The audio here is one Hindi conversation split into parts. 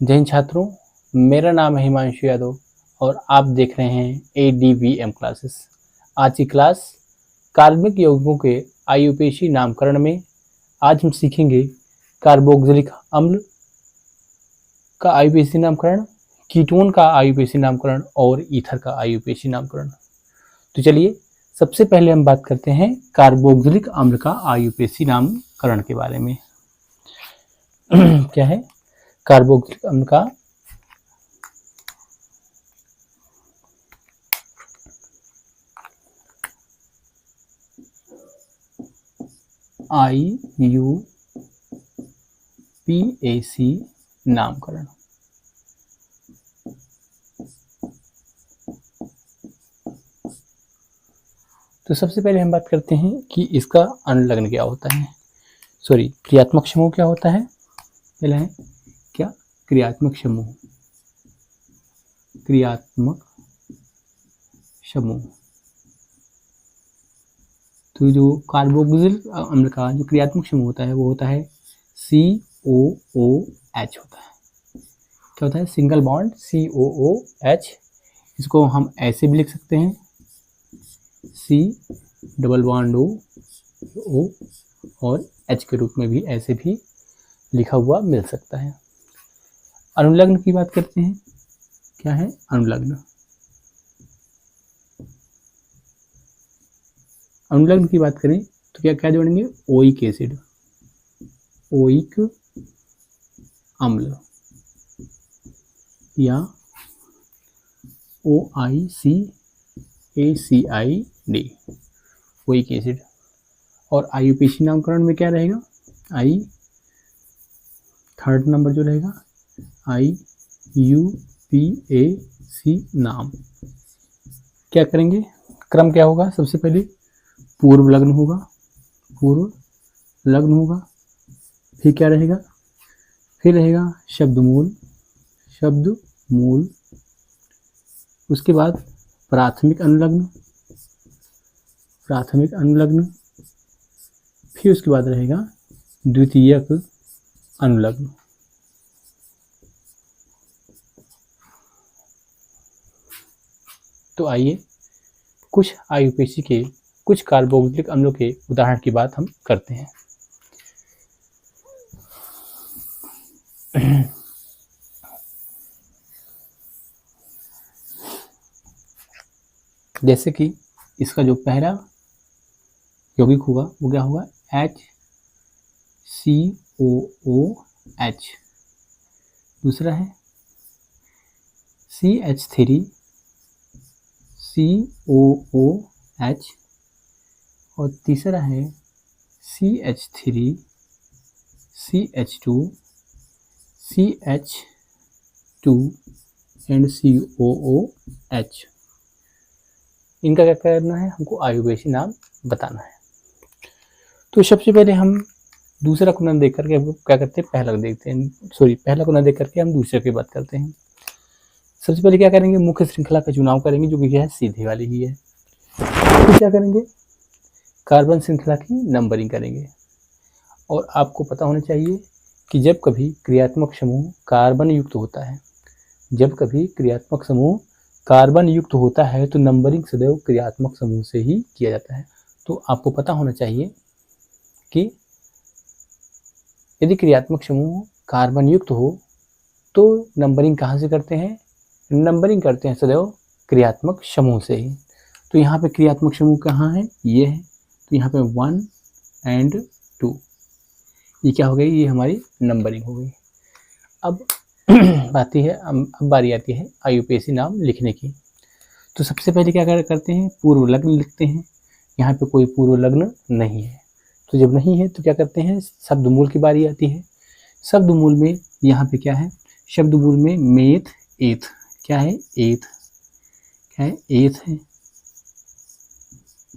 जय हिंद छात्रों, मेरा नाम है हिमांशु यादव और आप देख रहे हैं ADVM क्लासेस। आज की क्लास कार्बनिक यौगिकों के आयुपेशी नामकरण में आज हम सीखेंगे कार्बोक्सिलिक अम्ल का आयुपेशी नामकरण, कीटोन का आयुपेशी नामकरण और ईथर का आयुपेशी नामकरण। तो चलिए सबसे पहले हम बात करते हैं कार्बोक्सिलिक अम्ल का आयुपेशी नामकरण के बारे में। क्या है कार्बोक्सिलिक अम्ल का IUPAC नामकरण। तो सबसे पहले हम बात करते हैं कि इसका अनुलग्न क्या होता है, क्रियात्मक समूह क्या होता है। पहला है क्या क्रियात्मक समूह। तो जो कार्बोक्सिलिक अम्ल का जो क्रियात्मक समूह होता है वो होता है COOH होता है। क्या होता है? Single bond COOH। इसको हम ऐसे भी लिख सकते हैं C डबल बॉन्ड O और H के रूप में भी ऐसे भी लिखा हुआ मिल सकता है। अनुलग्न की बात करते हैं। क्या है अनुलग्न? अनुलग्न की बात करें तो क्या क्या जोड़ेंगे? ओइक एसिड, ओइक अम्ल या OICACID, ओइक एसिड। और आयुपेशी नामकरण में क्या रहेगा? थर्ड नंबर जो रहेगा IUPAC नाम। क्या करेंगे? क्रम क्या होगा? सबसे पहले पूर्व लग्न होगा, फिर क्या रहेगा? फिर रहेगा शब्द मूल, उसके बाद प्राथमिक अनुलग्न, फिर उसके बाद रहेगा द्वितीयक अनुलग्न। तो आइए कुछ आयुपेशी के कुछ कार्बोक्सिलिक अम्लों के उदाहरण की बात हम करते हैं। जैसे कि इसका जो पहला यौगिक होगा वो क्या होगा? HCOOH। दूसरा है CH3COOH और तीसरा है CH3CH2CH2 एंड COOH। इनका क्या करना है? हमको आयुपेशी नाम बताना है। तो सबसे पहले हम दूसरा कुनन देख करके क्या करते हैं? पहला कुनन देख करके हम दूसरे की बात करते हैं। सबसे पहले क्या करेंगे? मुख्य श्रृंखला का चुनाव करेंगे जो कि है सीधे वाली ही है। फिर क्या करेंगे? कार्बन श्रृंखला की नंबरिंग करेंगे। और आपको पता होना चाहिए कि जब कभी क्रियात्मक समूह कार्बन युक्त होता है तो नंबरिंग सदैव क्रियात्मक समूह से ही किया जाता है। तो आपको पता होना चाहिए कि यदि क्रियात्मक समूह कार्बन युक्त हो तो नंबरिंग कहाँ से करते हैं? नंबरिंग करते हैं सदैव क्रियात्मक समूह से ही। तो यहाँ पे क्रियात्मक समूह कहाँ है? ये है। तो यहाँ पे 1 और 2, ये क्या हो गई? ये हमारी नंबरिंग हो गई। अब बारी आती है आयुपेशी नाम लिखने की। तो सबसे पहले क्या करते हैं? पूर्व लग्न लिखते हैं। यहाँ पे कोई पूर्व लग्न नहीं है, तो जब नहीं है तो क्या करते हैं? शब्द मूल की बारी आती है। शब्द मूल में यहाँ पे क्या है? शब्द मूल में मेथ एथ। क्या है? एथ है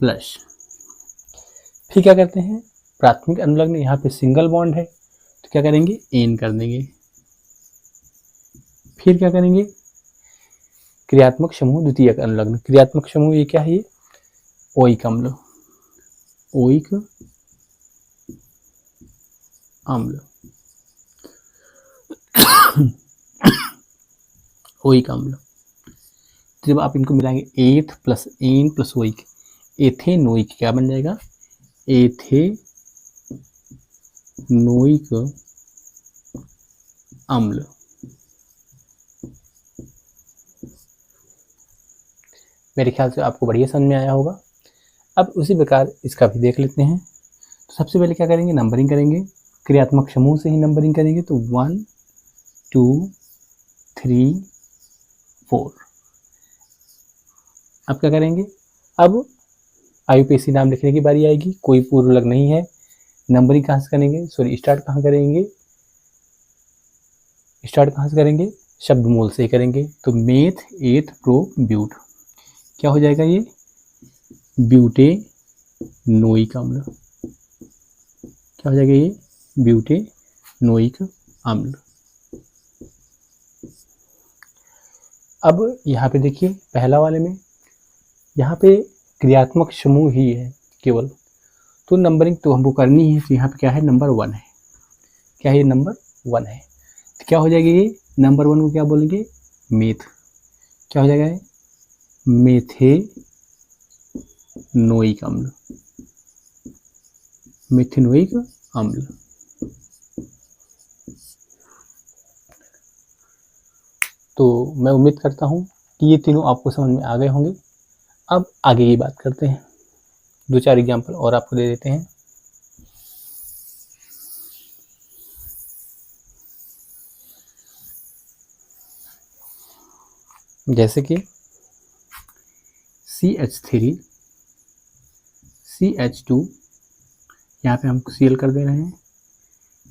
प्लस। फिर क्या करते हैं? प्राथमिक अनुलग्न, यहाँ पे सिंगल बॉन्ड है तो क्या करेंगे? एन कर देंगे। फिर क्या करेंगे? क्रियात्मक समूह द्वितीयक अनुलग्न। क्रियात्मक समूह ये क्या है? ये ओइक अम्ल, ओइक अम्ल। जब आप इनको मिलाएंगे eth plus ane plus oic, ethanoic क्या बन जाएगा, एथेनोइक अम्ल। मेरे ख्याल से आपको बढ़िया समझ में आया होगा। अब उसी प्रकार इसका भी देख लेते हैं। तो सबसे पहले क्या करेंगे, नंबरिंग करेंगे, क्रियात्मक समूह से ही नंबरिंग करेंगे। तो 1 2 3 4। अब क्या करेंगे, अब आयुपेशी नाम लिखने की बारी आएगी। कोई पूर्व लग नहीं है। नंबरिंग कहाँ से करेंगे, सॉरी स्टार्ट कहाँ करेंगे, स्टार्ट कहाँ से करेंगे, शब्द मूल से ही करेंगे। तो मेथ एथ प्रो ब्यूट क्या हो जाएगा, ये ब्यूटेनोइक अम्ल। क्या हो जाएगा, ये ब्यूटेनोइक अम्ल। अब यहाँ पे देखिए पहला वाले में यहाँ पे क्रियात्मक समूह ही है केवल, तो नंबरिंग तो हमको करनी है। तो यहाँ पे क्या है, नंबर 1 है। क्या है, ये नंबर 1 है। तो क्या हो जाएगा, ये नंबर 1 को क्या बोलेंगे, मेथ। क्या हो जाएगा, मेथेनोइक अम्ल, मेथेनोइक अम्ल। तो मैं उम्मीद करता हूँ कि ये तीनों आपको समझ में आ गए होंगे। अब आगे की बात करते हैं, 2-4 एग्जाम्पल और आपको दे देते हैं। जैसे कि CH3 CH2, यहाँ पे हम Cl कर दे रहे हैं,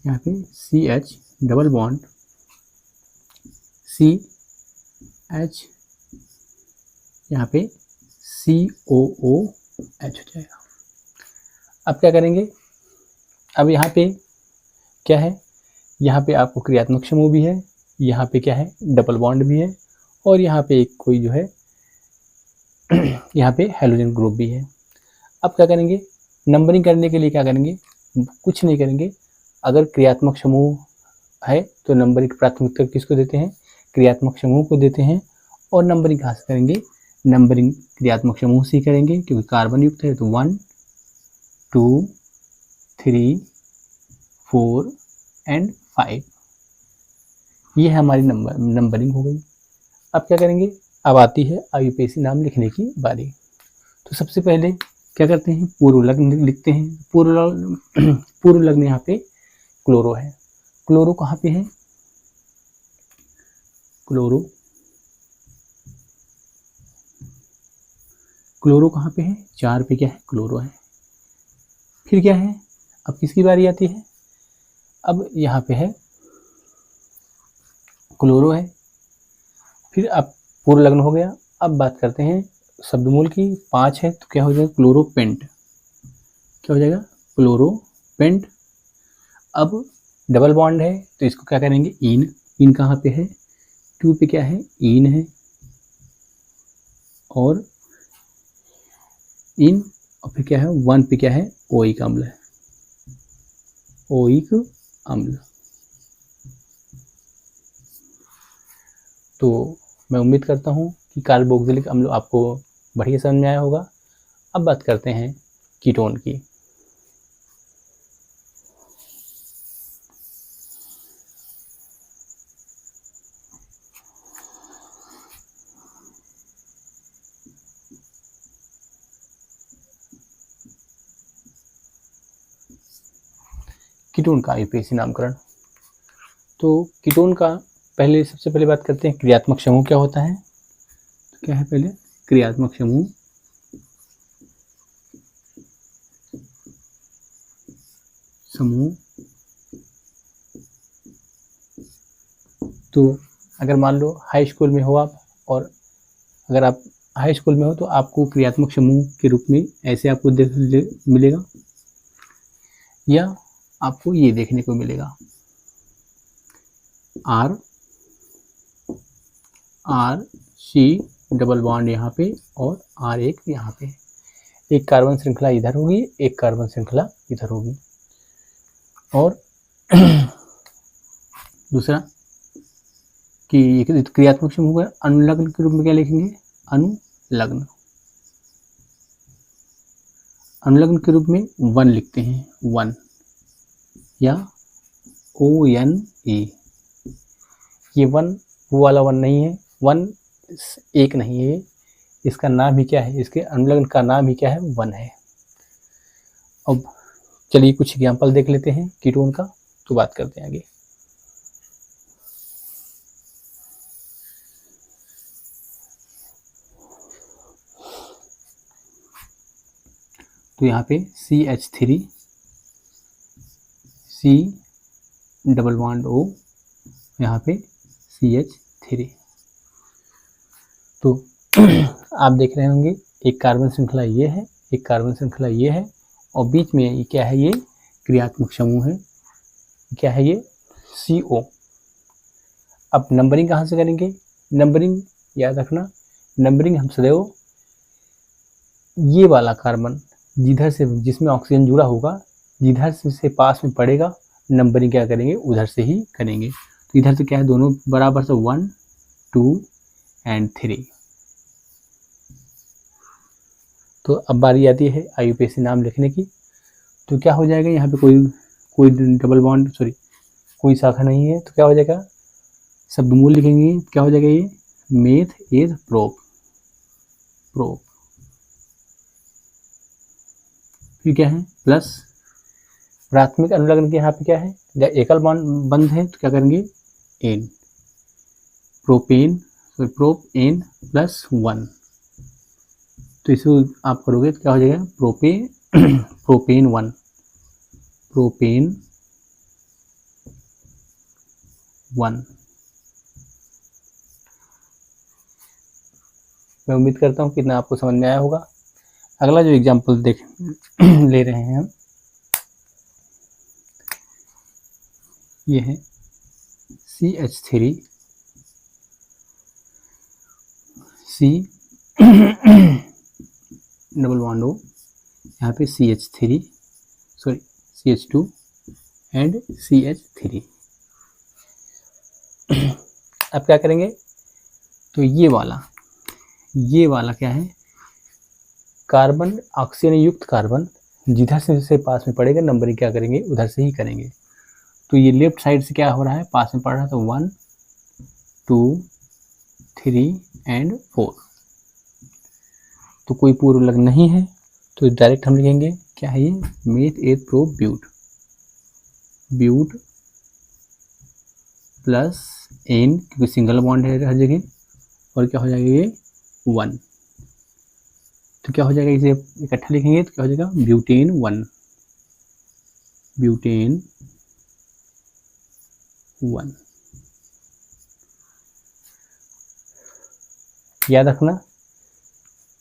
यहाँ पे CH डबल बॉन्ड CH, यहाँ पे COOH हो जाएगा। अब क्या करेंगे, अब यहाँ पे क्या है, यहाँ पे आपको क्रियात्मक समूह भी है, यहाँ पे क्या है, डबल बॉन्ड भी है, और यहाँ पे एक कोई जो है यहाँ पे हेलोजन ग्रुप भी है। अब क्या करेंगे, नंबरिंग करने के लिए क्या करेंगे, कुछ नहीं करेंगे। अगर क्रियात्मक समूह है तो नंबरिंग प्राथमिकता किसको देते हैं, क्रियात्मक समूह को देते हैं। और नंबरिंग कहाँ से करेंगे, नंबरिंग क्रियात्मक समूह से ही करेंगे क्योंकि कार्बन युक्त है। तो 1 2 3 4 एंड 5, ये है हमारी नंबरिंग हो गई। अब क्या करेंगे, अब आती है आयुपेशी नाम लिखने की बारी। तो सबसे पहले क्या करते हैं, पूर्व लग्न लिखते हैं। पूर्व लग्न यहाँ पे क्लोरो है। क्लोरो कहाँ पे है, क्लोरो कहाँ पे है, 4 पे क्या है, क्लोरो है। फिर क्या है, अब किसकी बारी आती है, अब यहाँ पे है क्लोरो है। फिर अब पूर्व लग्न हो गया। अब बात करते हैं शब्दमूल की, 5 है तो क्या हो जाएगा, क्लोरोपेंट। क्या हो जाएगा, क्लोरोपेंट। अब डबल बॉन्ड है तो इसको क्या करेंगे, इन। इन कहाँ पे है, 2 पे क्या है, इन है, और इन, और फिर क्या है, 1 पे क्या है, ओइक अम्ल है, ओइक अम्ल। तो मैं उम्मीद करता हूँ कि कार्बोक्सिलिक अम्ल आपको बढ़िया समझ में आया होगा। अब बात करते हैं कीटोन की। कीटोन का आयुपेशी नामकरण। तो कीटोन का पहले सबसे पहले बात करते हैं क्रियात्मक समूह क्या होता है। तो क्या है, पहले क्रियात्मक समूह, तो अगर मान लो हाई स्कूल में हो आप, और अगर आप हाई स्कूल में हो तो आपको क्रियात्मक समूह के रूप में ऐसे आपको मिलेगा, या आपको ये देखने को मिलेगा, R C डबल बॉन्ड यहाँ पे और R एक यहाँ पे, एक कार्बन श्रृंखला इधर होगी, एक कार्बन श्रृंखला इधर होगी। और दूसरा कि क्रियात्मक समूह है, अनुलग्न के रूप में क्या लिखेंगे, अनुलग्न। अनुलग्न के रूप में 1 लिखते हैं, 1 या ONE। ये 1 वो वाला 1 नहीं है, 1 एक नहीं है, इसका नाम ही क्या है, इसके अनुलग्न का नाम ही क्या है, 1 है। अब चलिए कुछ एग्जाम्पल देख लेते हैं कीटोन का, तो बात करते हैं आगे। तो यहाँ पे CH3 C double bond O, यहाँ पे CH3। तो आप देख रहे होंगे एक कार्बन श्रृंखला ये है, एक कार्बन श्रृंखला ये है, और बीच में ये क्या है, ये क्रियात्मक समूह है, क्या है ये CO। अब नंबरिंग कहाँ से करेंगे, नंबरिंग याद रखना, नंबरिंग हम सदैव ये वाला कार्बन जिधर से, जिसमें ऑक्सीजन जुड़ा होगा, जिधर से पास में पड़ेगा, नंबरिंग क्या करेंगे, उधर से ही करेंगे। तो इधर से क्या है, दोनों बराबर से 1 2 एंड 3। तो अब बारी आती है IUPAC नाम लिखने की। तो क्या हो जाएगा, यहाँ पे कोई डबल बॉन्ड, सॉरी कोई शाखा नहीं है, तो क्या हो जाएगा, शब्दमूल लिखेंगे, क्या हो जाएगा, ये मेथ एज प्रोप। फिर क्या है, प्लस प्राथमिक अनुलग्न के यहाँ पे क्या है, जब एकल बॉन्ड बंद है तो क्या करेंगे, एन, प्रोपेन प्लस 1। तो इसको आप करोगे तो क्या हो जाएगा, प्रोपेन 1, प्रोपेन 1। मैं उम्मीद करता हूँ कितना आपको समझ में आया होगा। अगला जो एग्जाम्पल ले रहे हैं हम, ये है CH3 C double bond O, यहाँ पे CH2 एंड CH3। अब क्या करेंगे, तो ये वाला क्या है, कार्बन ऑक्सीजन युक्त कार्बन जिधर से पास में पड़ेगा, नंबरिंग क्या करेंगे, उधर से ही करेंगे। तो ये लेफ्ट साइड से क्या हो रहा है, पास में पड़ रहा है, तो 1 2 3 एंड 4। तो कोई पूर्व लग्न नहीं है, तो डायरेक्ट हम लिखेंगे क्या है, ये meth eth pro but plus ane, क्योंकि सिंगल बॉन्ड है हर जगह, और क्या हो जाएगा, ये 1। तो क्या हो जाएगा, इसे इकट्ठा लिखेंगे तो क्या हो जाएगा, ब्यूटेन 1। याद रखना,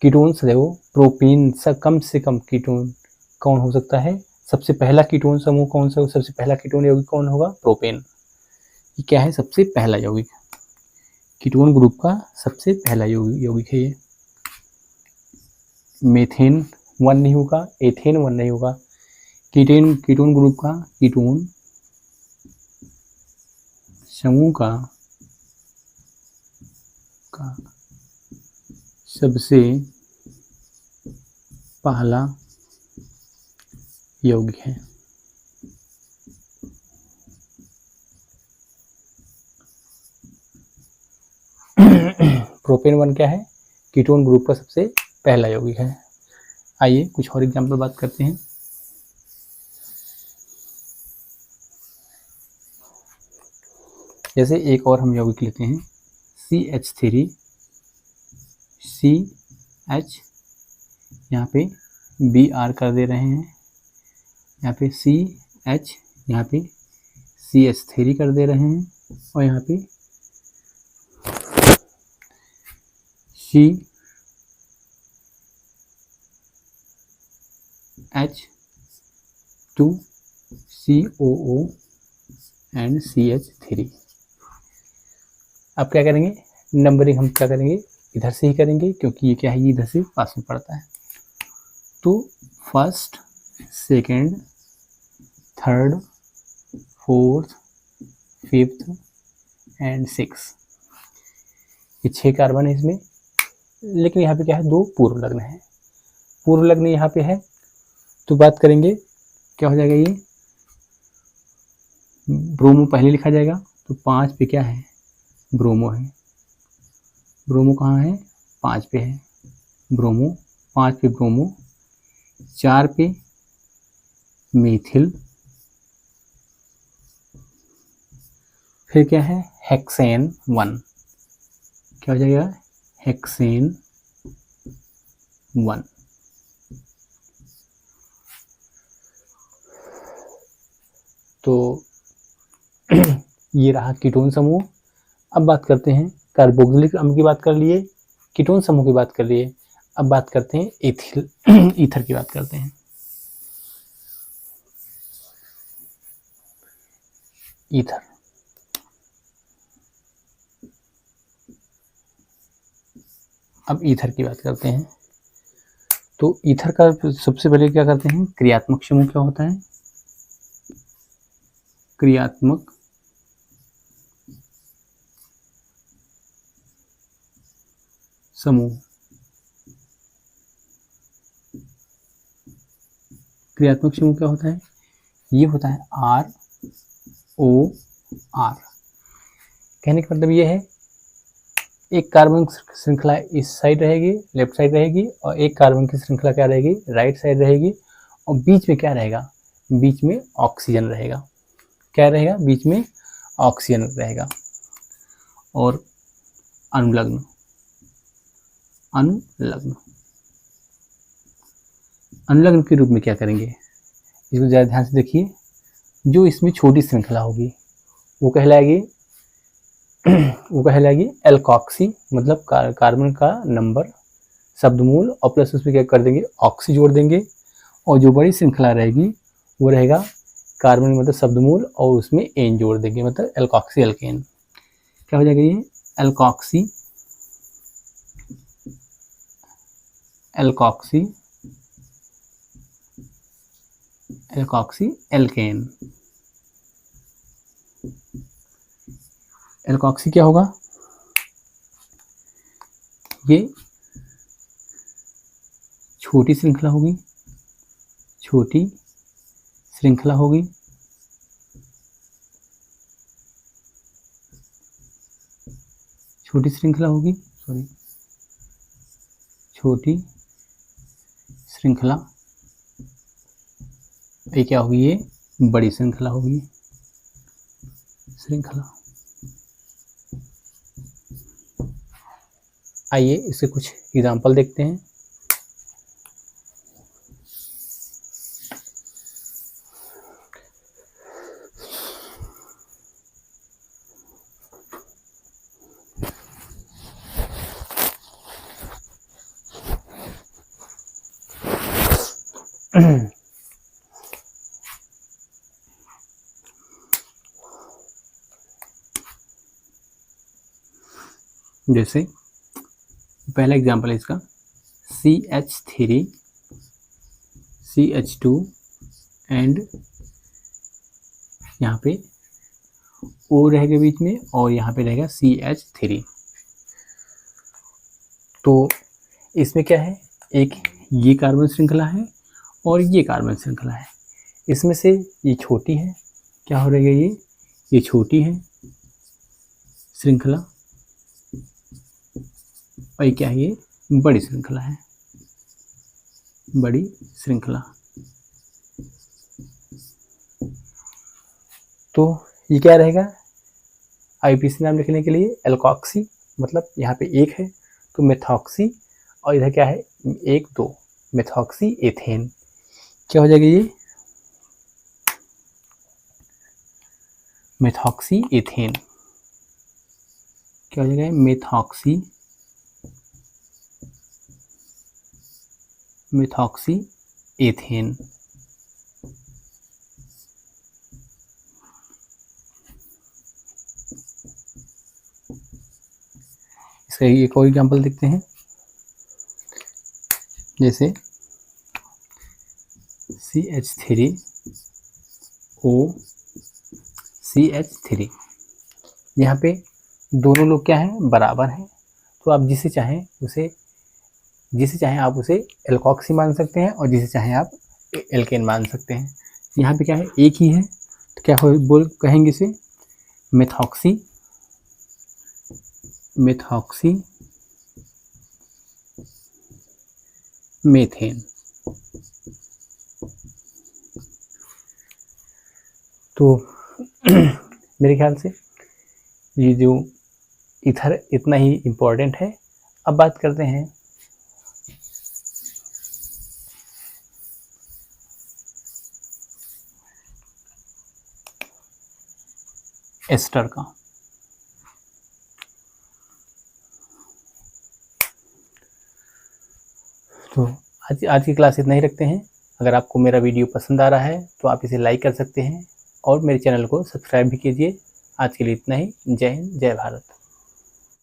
कीटोन सदैव प्रोपेन से कम कीटोन कौन हो सकता है, सबसे पहला कीटोन समूह कौन सा, सबसे पहला कीटोन यौगिक कौन होगा, प्रोपेन। ये क्या है, सबसे पहला यौगिक, कीटोन ग्रुप का सबसे पहला यौगिक है ये। मेथेन 1 नहीं होगा, एथेन 1 नहीं होगा, कीटोन ग्रुप का, कीटोन समूह का सबसे पहला यौगिक है। प्रोपेन 1 क्या है, कीटोन ग्रुप का सबसे पहला यौगिक है। आइए कुछ और एग्जाम्पल बात करते हैं। जैसे एक और हम यौगिक लेते हैं CH3 CH, यहाँ पे Br कर दे रहे हैं, यहाँ पे CH, यहाँ पे CH3 कर दे रहे हैं, और यहाँ पे CH2COO एंड CH3। अब क्या करेंगे, नंबरिंग हम क्या करेंगे, इधर से ही करेंगे, क्योंकि ये क्या है, ये इधर से पास में पड़ता है। तो first, second, third, fourth, fifth and 6। ये 6 कार्बन है इसमें, लेकिन यहाँ पे क्या है, 2 पूर्व लग्न है। पूर्व लग्न यहाँ पे है, तो बात करेंगे क्या हो जाएगा, ये ब्रोमो पहले लिखा जाएगा, तो 5 पे क्या है, ब्रोमो है। ब्रोमो कहाँ है, 5 पे है ब्रोमो, 5 पे ब्रोमो, 4 पे मीथिल, फिर क्या है, हेक्सेन 1, क्या हो जाएगा, हेक्सेन 1। तो ये रहा कीटोन समूह। अब बात करते हैं, कार्बोक्सिलिक अम्ल की बात कर लिए, कीटोन समूह की बात कर लिए, अब बात करते हैं एथिल ईथर की बात करते हैं। ईथर, अब ईथर की बात करते हैं। तो ईथर का सबसे पहले क्या करते हैं, क्रियात्मक समूह क्या होता है, क्रियात्मक समूह। क्रियात्मक समूह क्या होता है, ये होता है ROR। कहने का मतलब ये है, एक कार्बन श्रृंखला इस साइड रहेगी, लेफ्ट साइड रहेगी, और एक कार्बन की श्रृंखला क्या रहेगी, राइट साइड रहेगी, और बीच में क्या रहेगा, बीच में ऑक्सीजन रहेगा। क्या रहेगा, बीच में ऑक्सीजन रहेगा। और अनुलग्न, अनुलग्न, अनुलग्न के रूप में क्या करेंगे, इसको ज़्यादा ध्यान से देखिए। जो इसमें छोटी श्रृंखला होगी वो कहलाएगी एल्कॉक्सी, मतलब कार्बन का नंबर शब्दमूल, और प्लस उसमें क्या कर देंगे, ऑक्सी जोड़ देंगे। और जो बड़ी श्रृंखला रहेगी वो रहेगा कार्बन मतलब शब्दमूल, और उसमें एन जोड़ देंगे, मतलब एल्कॉक्सी एल्केन। क्या हो जाएगा, ये alkoxy alkoxy alkoxy alkane. Alkoxy क्या होगा, ये छोटी श्रृंखला होगी, छोटी श्रृंखला होगी, छोटी श्रृंखला होगी, छोटी श्रृंखला। ये क्या होगी, ये बड़ी श्रृंखला होगी, श्रृंखला। आइए इसके कुछ एग्जाम्पल देखते हैं। जैसे पहला एग्जाम्पल है इसका, CH3 CH2 एंड यहाँ पे O रहेगा बीच में, और यहाँ पे रहेगा CH3। तो इसमें क्या है, एक ये कार्बन श्रृंखला है और ये कार्बन श्रृंखला है। इसमें से ये छोटी है, क्या हो रही है, ये छोटी है श्रृंखला, और ये क्या है, ये बड़ी श्रृंखला है, बड़ी श्रृंखला। तो ये क्या रहेगा, आईपीसी नाम लिखने के लिए एल्कॉक्सी, मतलब यहाँ पे एक है तो मेथॉक्सी, और इधर क्या है, 1 2 मेथॉक्सी एथेन। क्या हो जाएगा, ये मेथॉक्सी एथेन। क्या हो जाएगा, मेथॉक्सी एथेन। इसका एक और एग्जाम्पल देखते हैं, जैसे CH3OCH3। यहाँ पे दोनों लोग क्या हैं, बराबर हैं, तो आप जिसे चाहें आप उसे एल्कोक्सी मान सकते हैं और जिसे चाहें आप एल्केन मान सकते हैं। यहाँ पे क्या है, एक ही है, तो क्या कहेंगे इसे मेथॉक्सी मेथेन। तो मेरे ख्याल से ये जो ईथर इतना ही इम्पोर्टेंट है। अब बात करते हैं एस्टर का। तो आज की क्लास इतना ही रखते हैं। अगर आपको मेरा वीडियो पसंद आ रहा है तो आप इसे लाइक कर सकते हैं और मेरे चैनल को सब्सक्राइब भी कीजिए। आज के लिए इतना ही। जय हिंद, जय भारत।